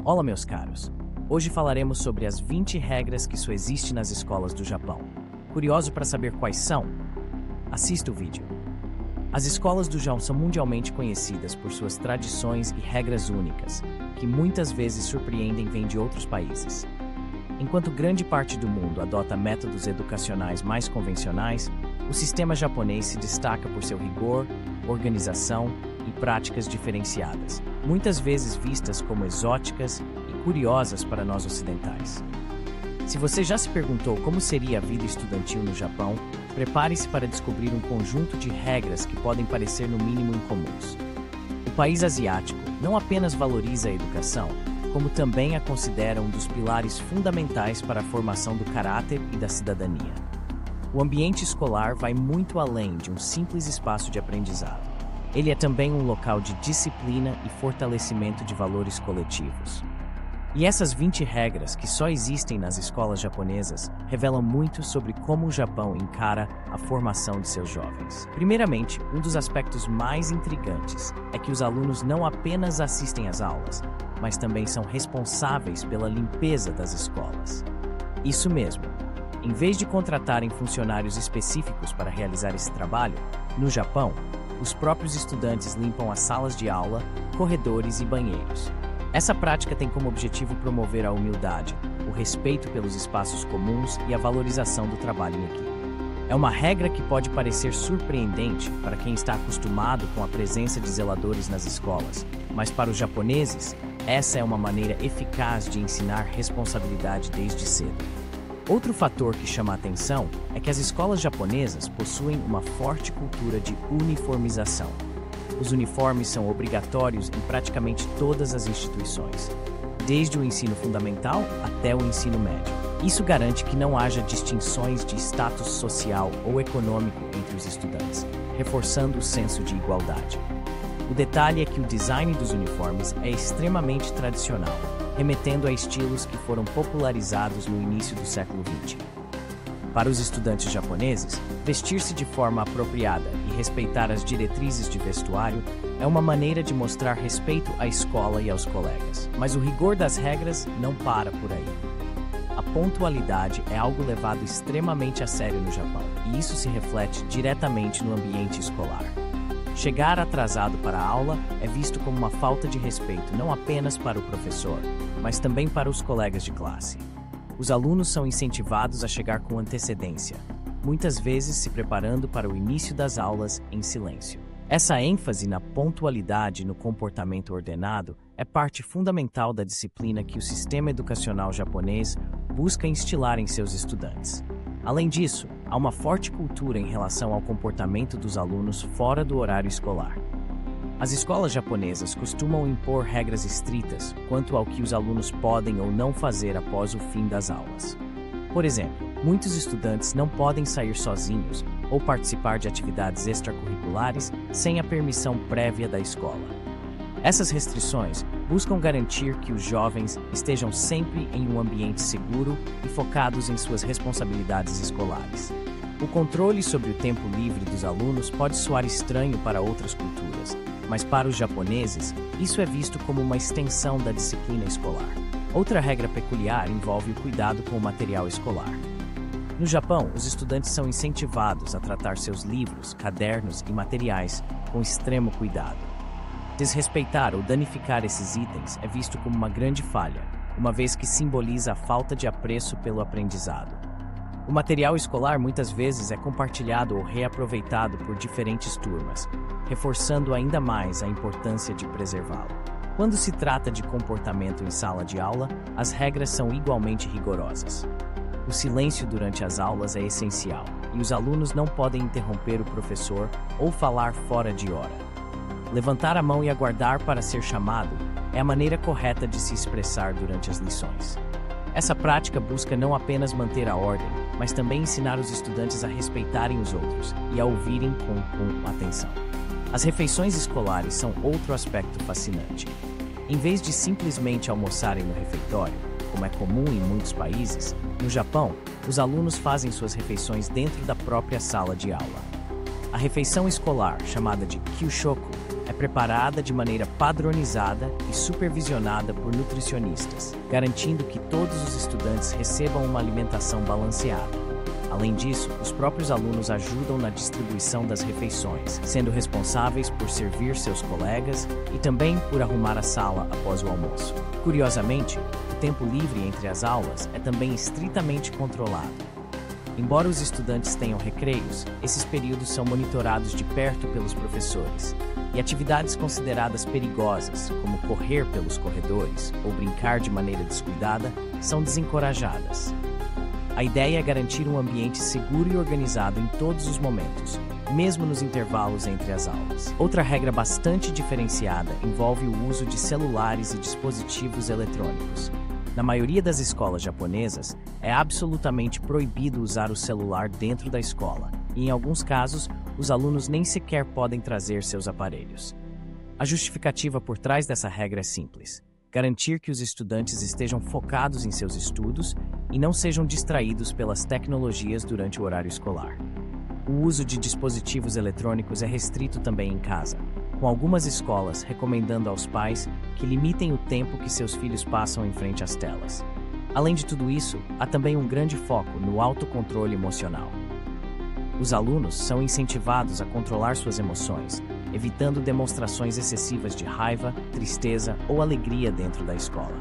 Olá, meus caros! Hoje falaremos sobre as 20 regras que só existem nas escolas do Japão. Curioso para saber quais são? Assista o vídeo. As escolas do Japão são mundialmente conhecidas por suas tradições e regras únicas, que muitas vezes surpreendem e vêm de outros países. Enquanto grande parte do mundo adota métodos educacionais mais convencionais, o sistema japonês se destaca por seu rigor, organização e práticas diferenciadas, muitas vezes vistas como exóticas e curiosas para nós ocidentais. Se você já se perguntou como seria a vida estudantil no Japão, prepare-se para descobrir um conjunto de regras que podem parecer no mínimo incomuns. O país asiático não apenas valoriza a educação, como também a considera um dos pilares fundamentais para a formação do caráter e da cidadania. O ambiente escolar vai muito além de um simples espaço de aprendizado. Ele é também um local de disciplina e fortalecimento de valores coletivos. E essas 20 regras, que só existem nas escolas japonesas, revelam muito sobre como o Japão encara a formação de seus jovens. Primeiramente, um dos aspectos mais intrigantes é que os alunos não apenas assistem às aulas, mas também são responsáveis pela limpeza das escolas. Isso mesmo. Em vez de contratarem funcionários específicos para realizar esse trabalho, no Japão, os próprios estudantes limpam as salas de aula, corredores e banheiros. Essa prática tem como objetivo promover a humildade, o respeito pelos espaços comuns e a valorização do trabalho em equipe. É uma regra que pode parecer surpreendente para quem está acostumado com a presença de zeladores nas escolas, mas para os japoneses, essa é uma maneira eficaz de ensinar responsabilidade desde cedo. Outro fator que chama a atenção é que as escolas japonesas possuem uma forte cultura de uniformização. Os uniformes são obrigatórios em praticamente todas as instituições, desde o ensino fundamental até o ensino médio. Isso garante que não haja distinções de status social ou econômico entre os estudantes, reforçando o senso de igualdade. O detalhe é que o design dos uniformes é extremamente tradicional, remetendo a estilos que foram popularizados no início do século XX. Para os estudantes japoneses, vestir-se de forma apropriada e respeitar as diretrizes de vestuário é uma maneira de mostrar respeito à escola e aos colegas. Mas o rigor das regras não para por aí. A pontualidade é algo levado extremamente a sério no Japão, e isso se reflete diretamente no ambiente escolar. Chegar atrasado para a aula é visto como uma falta de respeito não apenas para o professor, mas também para os colegas de classe. Os alunos são incentivados a chegar com antecedência, muitas vezes se preparando para o início das aulas em silêncio. Essa ênfase na pontualidade e no comportamento ordenado é parte fundamental da disciplina que o sistema educacional japonês busca instilar em seus estudantes. Além disso, há uma forte cultura em relação ao comportamento dos alunos fora do horário escolar. As escolas japonesas costumam impor regras estritas quanto ao que os alunos podem ou não fazer após o fim das aulas. Por exemplo, muitos estudantes não podem sair sozinhos ou participar de atividades extracurriculares sem a permissão prévia da escola. Essas restrições buscam garantir que os jovens estejam sempre em um ambiente seguro e focados em suas responsabilidades escolares. O controle sobre o tempo livre dos alunos pode soar estranho para outras culturas, mas para os japoneses, isso é visto como uma extensão da disciplina escolar. Outra regra peculiar envolve o cuidado com o material escolar. No Japão, os estudantes são incentivados a tratar seus livros, cadernos e materiais com extremo cuidado. Desrespeitar ou danificar esses itens é visto como uma grande falha, uma vez que simboliza a falta de apreço pelo aprendizado. O material escolar muitas vezes é compartilhado ou reaproveitado por diferentes turmas, reforçando ainda mais a importância de preservá-lo. Quando se trata de comportamento em sala de aula, as regras são igualmente rigorosas. O silêncio durante as aulas é essencial, e os alunos não podem interromper o professor ou falar fora de hora. Levantar a mão e aguardar para ser chamado é a maneira correta de se expressar durante as lições. Essa prática busca não apenas manter a ordem, mas também ensinar os estudantes a respeitarem os outros e a ouvirem com atenção. As refeições escolares são outro aspecto fascinante. Em vez de simplesmente almoçarem no refeitório, como é comum em muitos países, no Japão, os alunos fazem suas refeições dentro da própria sala de aula. A refeição escolar, chamada de kyushoku, é preparada de maneira padronizada e supervisionada por nutricionistas, garantindo que todos os estudantes recebam uma alimentação balanceada. Além disso, os próprios alunos ajudam na distribuição das refeições, sendo responsáveis por servir seus colegas e também por arrumar a sala após o almoço. Curiosamente, o tempo livre entre as aulas é também estritamente controlado. Embora os estudantes tenham recreios, esses períodos são monitorados de perto pelos professores, e atividades consideradas perigosas, como correr pelos corredores ou brincar de maneira descuidada, são desencorajadas. A ideia é garantir um ambiente seguro e organizado em todos os momentos, mesmo nos intervalos entre as aulas. Outra regra bastante diferenciada envolve o uso de celulares e dispositivos eletrônicos. Na maioria das escolas japonesas, é absolutamente proibido usar o celular dentro da escola, e em alguns casos, os alunos nem sequer podem trazer seus aparelhos. A justificativa por trás dessa regra é simples: garantir que os estudantes estejam focados em seus estudos e não sejam distraídos pelas tecnologias durante o horário escolar. O uso de dispositivos eletrônicos é restrito também em casa, com algumas escolas recomendando aos pais que limitem o tempo que seus filhos passam em frente às telas. Além de tudo isso, há também um grande foco no autocontrole emocional. Os alunos são incentivados a controlar suas emoções, evitando demonstrações excessivas de raiva, tristeza ou alegria dentro da escola.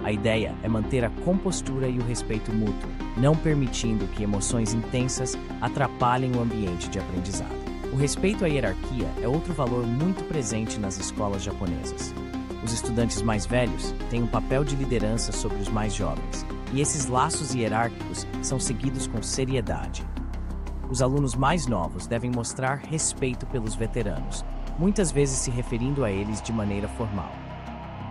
A ideia é manter a compostura e o respeito mútuo, não permitindo que emoções intensas atrapalhem o ambiente de aprendizado. O respeito à hierarquia é outro valor muito presente nas escolas japonesas. Os estudantes mais velhos têm um papel de liderança sobre os mais jovens, e esses laços hierárquicos são seguidos com seriedade. Os alunos mais novos devem mostrar respeito pelos veteranos, muitas vezes se referindo a eles de maneira formal.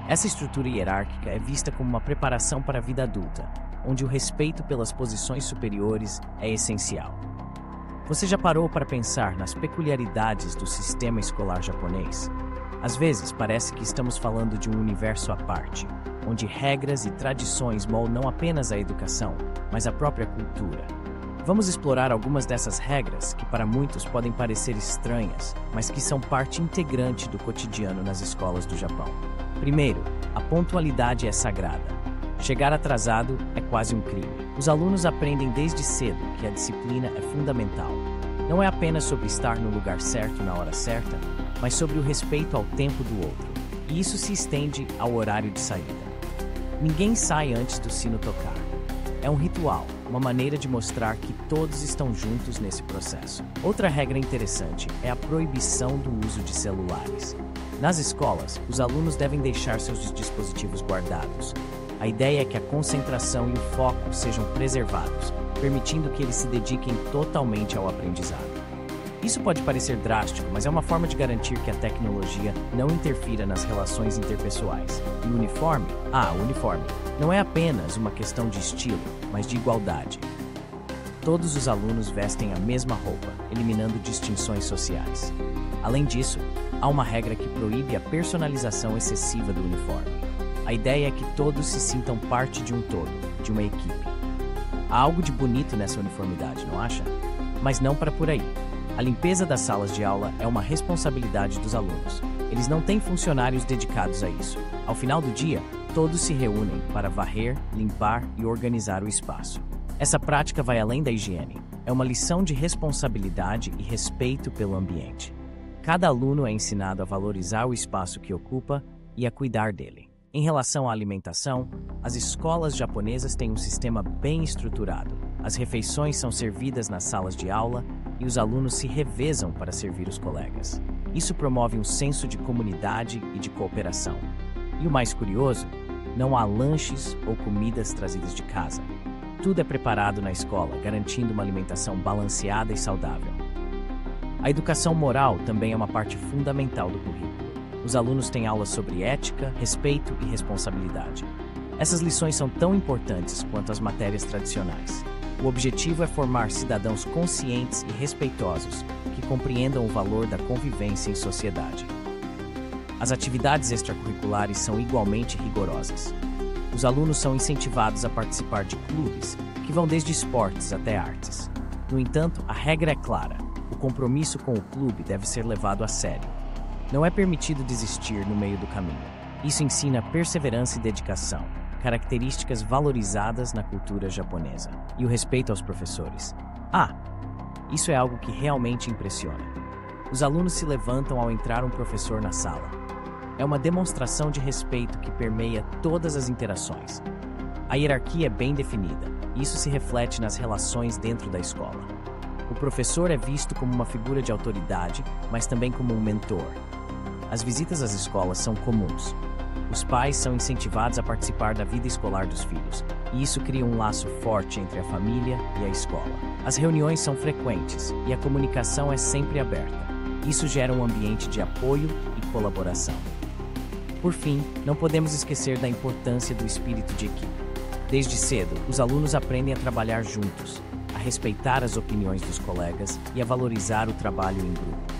Essa estrutura hierárquica é vista como uma preparação para a vida adulta, onde o respeito pelas posições superiores é essencial. Você já parou para pensar nas peculiaridades do sistema escolar japonês? Às vezes parece que estamos falando de um universo à parte, onde regras e tradições moldam não apenas a educação, mas a própria cultura. Vamos explorar algumas dessas regras que para muitos podem parecer estranhas, mas que são parte integrante do cotidiano nas escolas do Japão. Primeiro, a pontualidade é sagrada. Chegar atrasado é quase um crime. Os alunos aprendem desde cedo que a disciplina é fundamental. Não é apenas sobre estar no lugar certo na hora certa, mas sobre o respeito ao tempo do outro. E isso se estende ao horário de saída. Ninguém sai antes do sino tocar. É um ritual, uma maneira de mostrar que todos estão juntos nesse processo. Outra regra interessante é a proibição do uso de celulares. Nas escolas, os alunos devem deixar seus dispositivos guardados. A ideia é que a concentração e o foco sejam preservados, permitindo que eles se dediquem totalmente ao aprendizado. Isso pode parecer drástico, mas é uma forma de garantir que a tecnologia não interfira nas relações interpessoais. E o uniforme? O uniforme não é apenas uma questão de estilo, mas de igualdade. Todos os alunos vestem a mesma roupa, eliminando distinções sociais. Além disso, há uma regra que proíbe a personalização excessiva do uniforme. A ideia é que todos se sintam parte de um todo, de uma equipe. Há algo de bonito nessa uniformidade, não acha? Mas não para por aí. A limpeza das salas de aula é uma responsabilidade dos alunos. Eles não têm funcionários dedicados a isso. Ao final do dia, todos se reúnem para varrer, limpar e organizar o espaço. Essa prática vai além da higiene. É uma lição de responsabilidade e respeito pelo ambiente. Cada aluno é ensinado a valorizar o espaço que ocupa e a cuidar dele. Em relação à alimentação, as escolas japonesas têm um sistema bem estruturado. As refeições são servidas nas salas de aula e os alunos se revezam para servir os colegas. Isso promove um senso de comunidade e de cooperação. E o mais curioso, não há lanches ou comidas trazidas de casa. Tudo é preparado na escola, garantindo uma alimentação balanceada e saudável. A educação moral também é uma parte fundamental do currículo. Os alunos têm aulas sobre ética, respeito e responsabilidade. Essas lições são tão importantes quanto as matérias tradicionais. O objetivo é formar cidadãos conscientes e respeitosos, que compreendam o valor da convivência em sociedade. As atividades extracurriculares são igualmente rigorosas. Os alunos são incentivados a participar de clubes, que vão desde esportes até artes. No entanto, a regra é clara: o compromisso com o clube deve ser levado a sério. Não é permitido desistir no meio do caminho. Isso ensina perseverança e dedicação, características valorizadas na cultura japonesa. E o respeito aos professores. Isso é algo que realmente impressiona. Os alunos se levantam ao entrar um professor na sala. É uma demonstração de respeito que permeia todas as interações. A hierarquia é bem definida, e isso se reflete nas relações dentro da escola. O professor é visto como uma figura de autoridade, mas também como um mentor. As visitas às escolas são comuns. Os pais são incentivados a participar da vida escolar dos filhos, e isso cria um laço forte entre a família e a escola. As reuniões são frequentes, e a comunicação é sempre aberta. Isso gera um ambiente de apoio e colaboração. Por fim, não podemos esquecer da importância do espírito de equipe. Desde cedo, os alunos aprendem a trabalhar juntos, a respeitar as opiniões dos colegas e a valorizar o trabalho em grupo.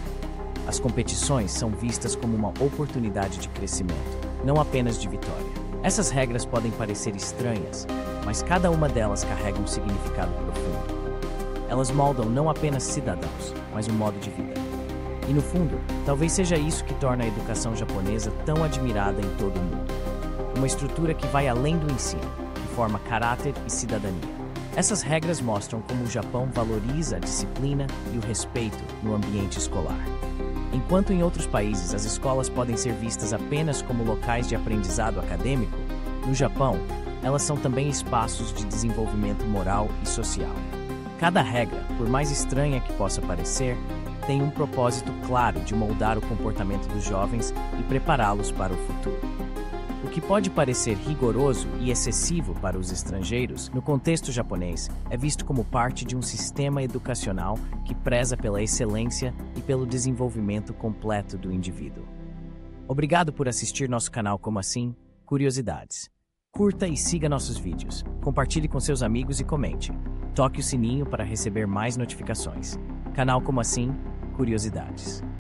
As competições são vistas como uma oportunidade de crescimento, não apenas de vitória. Essas regras podem parecer estranhas, mas cada uma delas carrega um significado profundo. Elas moldam não apenas cidadãos, mas um modo de vida. E no fundo, talvez seja isso que torna a educação japonesa tão admirada em todo o mundo. Uma estrutura que vai além do ensino, que forma caráter e cidadania. Essas regras mostram como o Japão valoriza a disciplina e o respeito no ambiente escolar. Enquanto em outros países as escolas podem ser vistas apenas como locais de aprendizado acadêmico, no Japão, elas são também espaços de desenvolvimento moral e social. Cada regra, por mais estranha que possa parecer, tem um propósito claro de moldar o comportamento dos jovens e prepará-los para o futuro. O que pode parecer rigoroso e excessivo para os estrangeiros, no contexto japonês, é visto como parte de um sistema educacional que preza pela excelência e pelo desenvolvimento completo do indivíduo. Obrigado por assistir nosso canal Como Assim? Curiosidades. Curta e siga nossos vídeos. Compartilhe com seus amigos e comente. Toque o sininho para receber mais notificações. Canal Como Assim? Curiosidades.